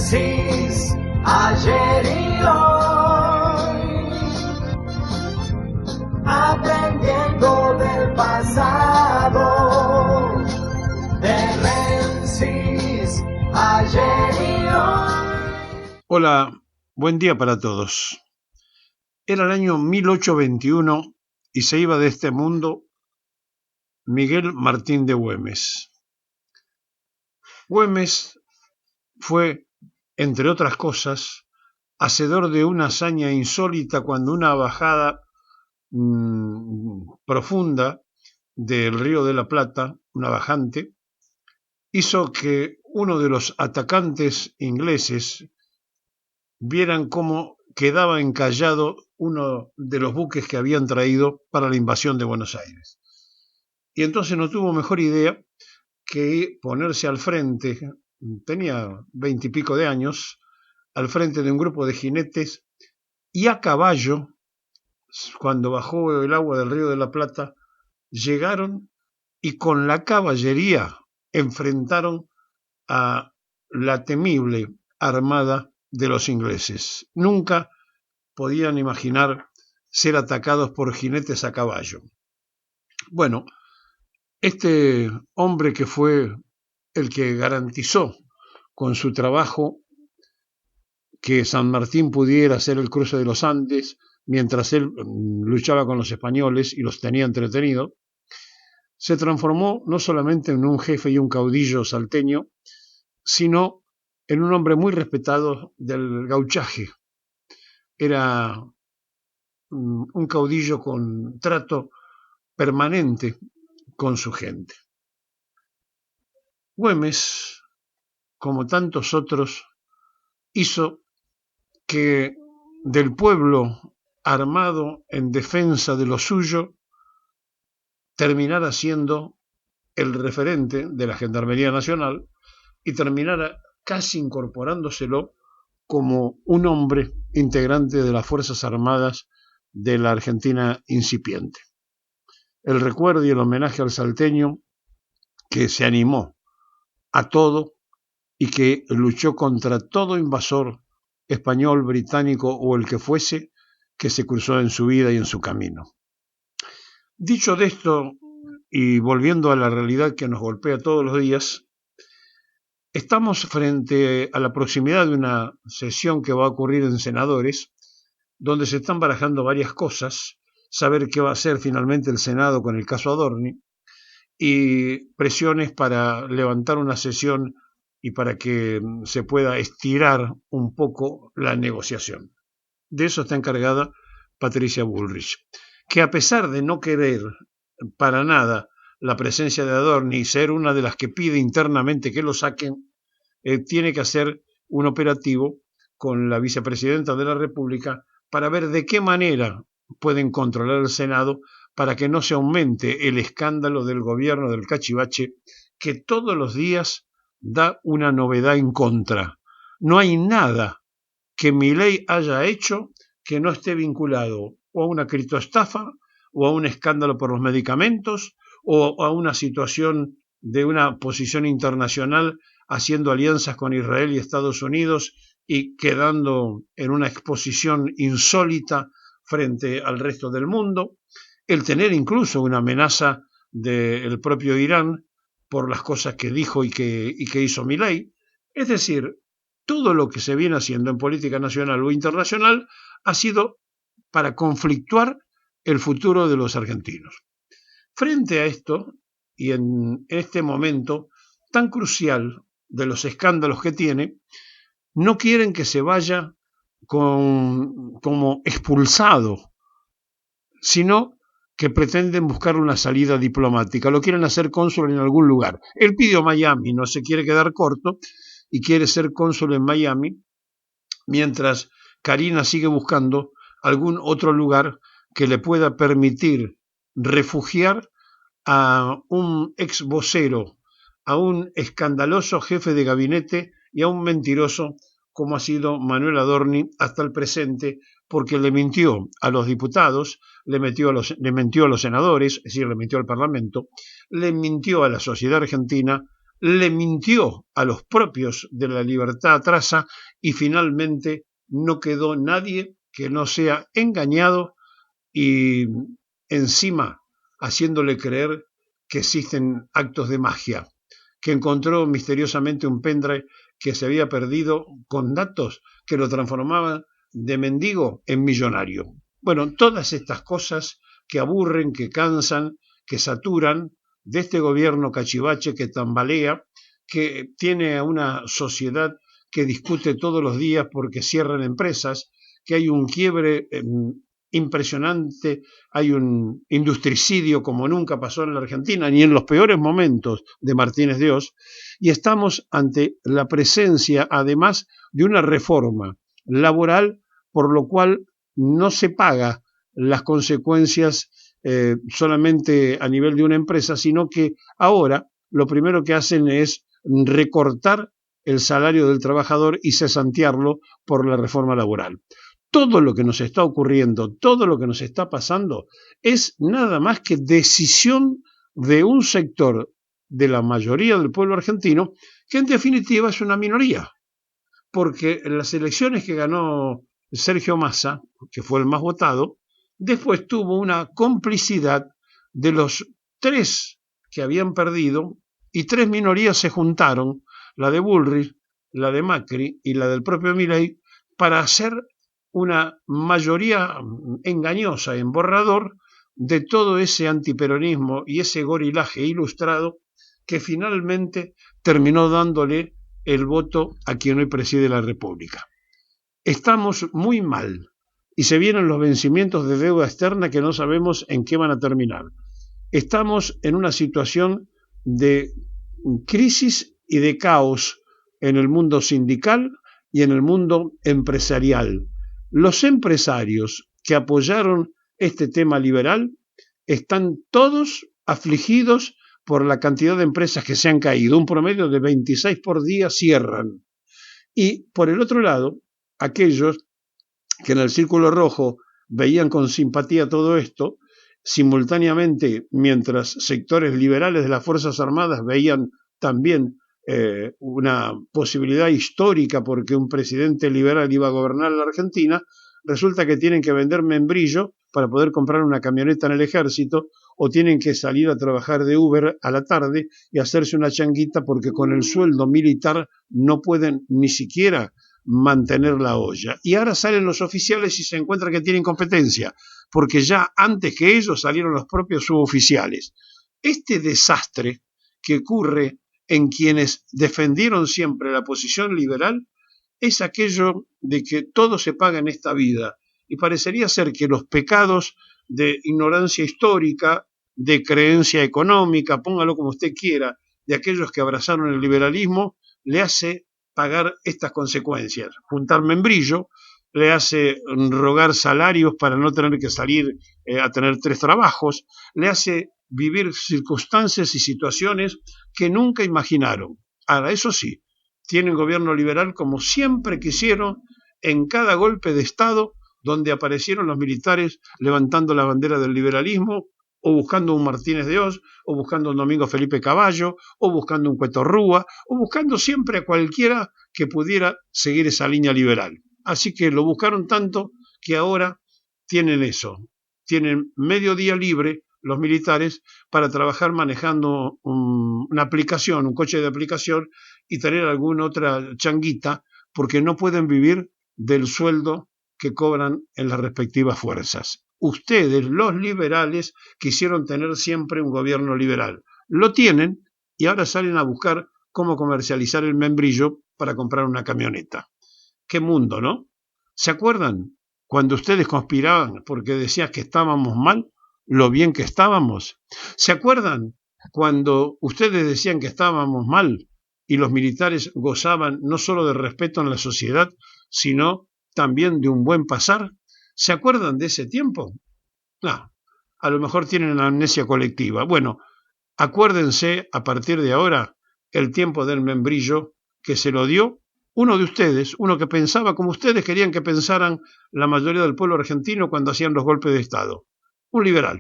Menzies, ayer y hoy, aprendiendo del pasado. De Menzies, ayer y hoy. Hola, buen día para todos. Era el año 1821 y se iba de este mundo Miguel Martín de Güemes. Güemes fue, entre otras cosas, hacedor de una hazaña insólita cuando una bajada profunda del Río de la Plata, una bajante, hizo que uno de los atacantes ingleses vieran cómo quedaba encallado uno de los buques que habían traído para la invasión de Buenos Aires. Y entonces no tuvo mejor idea que ponerse al frente, tenía 20 y pico de años, al frente de un grupo de jinetes y a caballo, cuando bajó el agua del Río de la Plata, llegaron y con la caballería enfrentaron a la temible armada de los ingleses. Nunca podían imaginar ser atacados por jinetes a caballo. Bueno, este hombre que fue el que garantizó con su trabajo que San Martín pudiera hacer el cruce de los Andes mientras él luchaba con los españoles y los tenía entretenidos, se transformó no solamente en un jefe y un caudillo salteño, sino en un hombre muy respetado del gauchaje. Era un caudillo con trato permanente con su gente. Güemes, como tantos otros, hizo que del pueblo armado en defensa de lo suyo terminara siendo el referente de la Gendarmería Nacional y terminara casi incorporándoselo como un hombre integrante de las Fuerzas Armadas de la Argentina incipiente. El recuerdo y el homenaje al salteño que se animó a todo y que luchó contra todo invasor español, británico o el que fuese que se cruzó en su vida y en su camino. Dicho de esto, y volviendo a la realidad que nos golpea todos los días, estamos frente a la proximidad de una sesión que va a ocurrir en Senadores, donde se están barajando varias cosas, saber qué va a hacer finalmente el Senado con el caso Adorni, y presiones para levantar una sesión y para que se pueda estirar un poco la negociación. De eso está encargada Patricia Bullrich, que a pesar de no querer para nada la presencia de Adorni y ser una de las que pide internamente que lo saquen, tiene que hacer un operativo con la vicepresidenta de la República para ver de qué manera pueden controlar el Senado para que no se aumente el escándalo del gobierno del cachivache que todos los días da una novedad en contra. No hay nada que Milei haya hecho que no esté vinculado o a una criptoestafa o a un escándalo por los medicamentos o a una situación de una posición internacional haciendo alianzas con Israel y Estados Unidos y quedando en una exposición insólita frente al resto del mundo, el tener incluso una amenaza del propio Irán por las cosas que dijo y que hizo Milei. Es decir, todo lo que se viene haciendo en política nacional o internacional ha sido para conflictuar el futuro de los argentinos. Frente a esto, y en este momento tan crucial de los escándalos que tiene, no quieren que se vaya como expulsado, sino que pretenden buscar una salida diplomática. Lo quieren hacer cónsul en algún lugar. Él pidió Miami, no se quiere quedar corto y quiere ser cónsul en Miami, mientras Karina sigue buscando algún otro lugar que le pueda permitir refugiar a un ex vocero, a un escandaloso jefe de gabinete y a un mentiroso como ha sido Manuel Adorni hasta el presente, porque le mintió a los diputados, le mintió a los senadores, es decir, le mintió al Parlamento, le mintió a la sociedad argentina, le mintió a los propios de la Libertad Atrasa y finalmente no quedó nadie que no sea engañado y encima haciéndole creer que existen actos de magia, que encontró misteriosamente un pendrive que se había perdido con datos que lo transformaban de mendigo en millonario. Bueno, todas estas cosas que aburren, que cansan, que saturan de este gobierno cachivache que tambalea, que tiene a una sociedad que discute todos los días porque cierran empresas, que hay un quiebre impresionante, hay un industricidio como nunca pasó en la Argentina, ni en los peores momentos de Martínez de Oz, y estamos ante la presencia, además, de una reforma laboral, por lo cual no se paga las consecuencias solamente a nivel de una empresa, sino que ahora lo primero que hacen es recortar el salario del trabajador y cesantearlo por la reforma laboral. Todo lo que nos está ocurriendo, todo lo que nos está pasando, es nada más que decisión de un sector de la mayoría del pueblo argentino, que en definitiva es una minoría, porque en las elecciones que ganó Sergio Massa, que fue el más votado, después tuvo una complicidad de los tres que habían perdido y tres minorías se juntaron, la de Bullrich, la de Macri y la del propio Milei, para hacer una mayoría engañosa en borrador de todo ese antiperonismo y ese gorilaje ilustrado que finalmente terminó dándole el voto a quien hoy preside la República. Estamos muy mal y se vienen los vencimientos de deuda externa que no sabemos en qué van a terminar. Estamos en una situación de crisis y de caos en el mundo sindical y en el mundo empresarial. Los empresarios que apoyaron este tema liberal están todos afligidos por la cantidad de empresas que se han caído. Un promedio de 26 por día cierran. Y por el otro lado, aquellos que en el Círculo Rojo veían con simpatía todo esto, simultáneamente, mientras sectores liberales de las Fuerzas Armadas veían también una posibilidad histórica porque un presidente liberal iba a gobernar la Argentina, resulta que tienen que vender membrillo para poder comprar una camioneta en el ejército o tienen que salir a trabajar de Uber a la tarde y hacerse una changuita porque con el sueldo militar no pueden ni siquiera mantener la olla. Y ahora salen los oficiales y se encuentran que tienen competencia, porque ya antes que ellos salieron los propios suboficiales. Este desastre que ocurre en quienes defendieron siempre la posición liberal es aquello de que todo se paga en esta vida, y parecería ser que los pecados de ignorancia histórica, de creencia económica, póngalo como usted quiera, de aquellos que abrazaron el liberalismo, le hace pagar estas consecuencias. Juntar membrillo le hace rogar salarios para no tener que salir a tener 3 trabajos, le hace vivir circunstancias y situaciones que nunca imaginaron. Ahora, eso sí, tienen gobierno liberal como siempre quisieron en cada golpe de Estado donde aparecieron los militares levantando la bandera del liberalismo, o buscando un Martínez de Oz, o buscando un Domingo Felipe Cavallo, o buscando un Cueto Rúa, o buscando siempre a cualquiera que pudiera seguir esa línea liberal. Así que lo buscaron tanto que ahora tienen eso, tienen medio día libre los militares para trabajar manejando una aplicación, un coche de aplicación y tener alguna otra changuita, porque no pueden vivir del sueldo que cobran en las respectivas fuerzas. Ustedes, los liberales, quisieron tener siempre un gobierno liberal. Lo tienen y ahora salen a buscar cómo comercializar el membrillo para comprar una camioneta. Qué mundo, ¿no? ¿Se acuerdan cuando ustedes conspiraban porque decían que estábamos mal, lo bien que estábamos? ¿Se acuerdan cuando ustedes decían que estábamos mal y los militares gozaban no solo de respeto en la sociedad, sino también de un buen pasar? ¿Se acuerdan de ese tiempo? No, a lo mejor tienen amnesia colectiva. Bueno, acuérdense a partir de ahora el tiempo del membrillo que se lo dio uno de ustedes, uno que pensaba como ustedes querían que pensaran la mayoría del pueblo argentino cuando hacían los golpes de Estado. Un liberal.